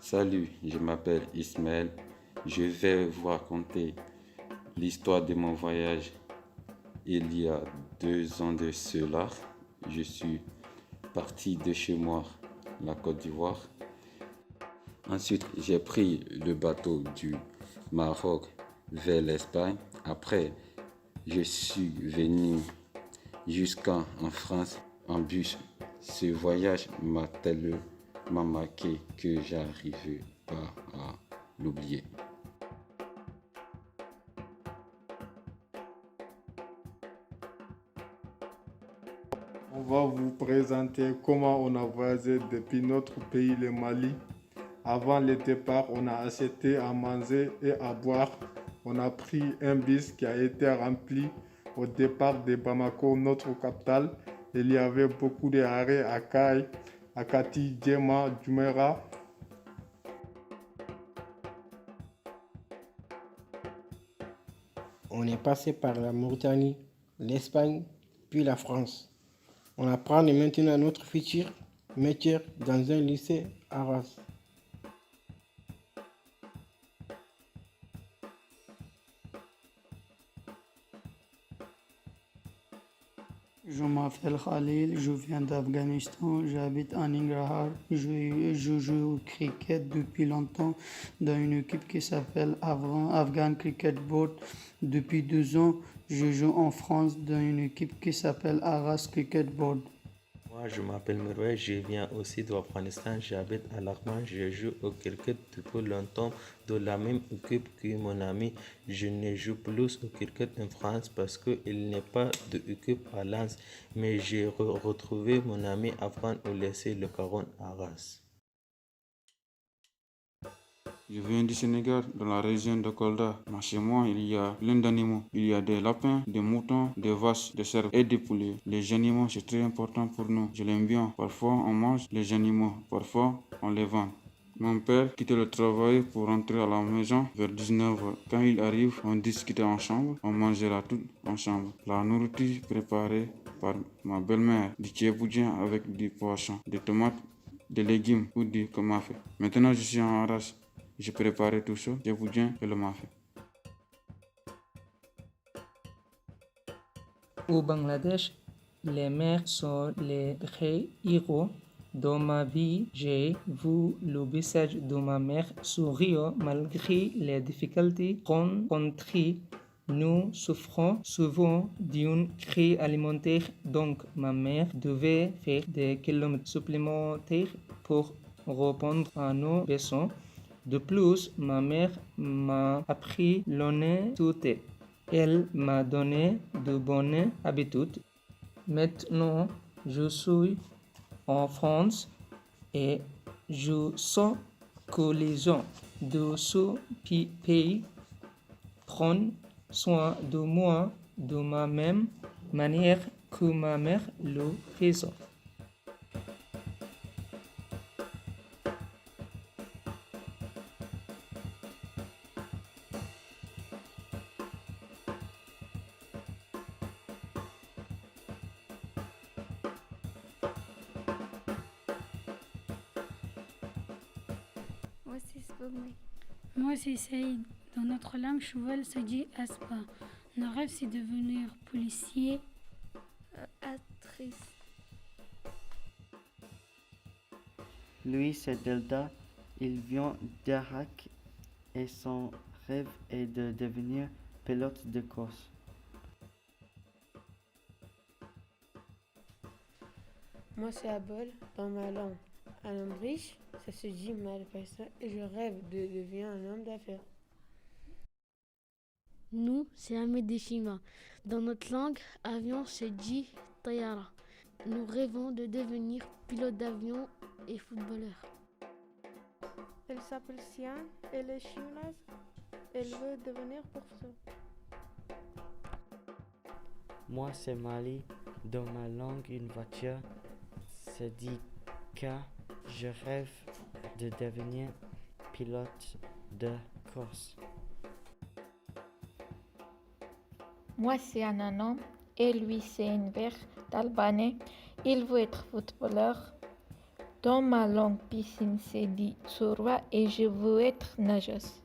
Salut, je m'appelle Ismaël. Je vais vous raconter l'histoire de mon voyage. Il y a 2 ans de cela, je suis parti de chez moi, la Côte d'Ivoire. Ensuite, j'ai pris le bateau du Maroc vers l'Espagne. Après, je suis venu jusqu'en France en bus. Ce voyage m'a tellement marqué que j'arrive pas à l'oublier. On va vous présenter comment on a voyagé depuis notre pays, le Mali. Avant le départ, on a acheté à manger et à boire. On a pris un bus qui a été rempli au départ de Bamako, notre capitale. Il y avait beaucoup d'arrêts à Kaye, à Kati, Djema, Djumera. On est passé par la Mauritanie, l'Espagne, puis la France. On apprend maintenant notre futur métier dans un lycée à Arras. Je m'appelle Khalil, je viens d'Afghanistan, j'habite à Nangarhar. Je joue au cricket depuis longtemps dans une équipe qui s'appelle Afghan Cricket Board. Depuis 2 ans, je joue en France dans une équipe qui s'appelle Arras Cricket Board. Moi, je m'appelle Merway, je viens aussi d'Afghanistan, j'habite à Laghman, je joue au cricket depuis longtemps dans la même équipe que mon ami. Je ne joue plus au cricket en France parce qu'il n'est pas d'équipe à Lens, mais j'ai retrouvé mon ami afghan au lycée Le Caron à Arras. Je viens du Sénégal, dans la région de Kolda. Chez moi, il y a plein d'animaux. Il y a des lapins, des moutons, des vaches, des cerfs et des poulets. Les animaux, c'est très important pour nous. Je l'aime bien. Parfois, on mange les animaux. Parfois, on les vend. Mon père quittait le travail pour rentrer à la maison vers 19h. Quand il arrive, on discutait en chambre. On mangeait là tout en chambre. La nourriture préparée par ma belle-mère, du tchèboudien avec du poisson, des tomates, des légumes ou du kamafé. Maintenant, je suis en Arras. J'ai préparé tout ça, j'ai bien et le mafé. Au Bangladesh, les mères sont les vrais héros. Dans ma vie, j'ai vu le visage de ma mère sourire malgré les difficultés rencontrées. Nous souffrons souvent d'une crise alimentaire, donc ma mère devait faire des kilomètres supplémentaires pour répondre à nos besoins. De plus, ma mère m'a appris l'honnêteté. Elle m'a donné de bonnes habitudes. Maintenant, je suis en France et je sens que les gens de ce pays prennent soin de moi de la même manière que ma mère le faisait. Moi, c'est Saïd. Dans notre langue cheval, ça dit Aspa. Nos rêves, c'est devenir policier. Actrice. Lui, c'est Delta. Il vient d'Irak et son rêve est de devenir pilote de course. Moi, c'est Abol. Dans ma langue, un homme riche, ça se dit Malpasa et je rêve de devenir un homme d'affaires. Nous, c'est Ahmed Deshima. Dans notre langue, avion se dit Tayara. Nous rêvons de devenir pilote d'avion et footballeur. Elle s'appelle Sian, elle est chinoise, elle veut devenir professeur. Moi, c'est Mali. Dans ma langue, une voiture se dit K. Je rêve de devenir pilote de course. Moi, c'est un homme et lui, c'est une verre d'Albanais. Il veut être footballeur. Dans ma langue, piscine, c'est dit Tsurwa et je veux être nageuse.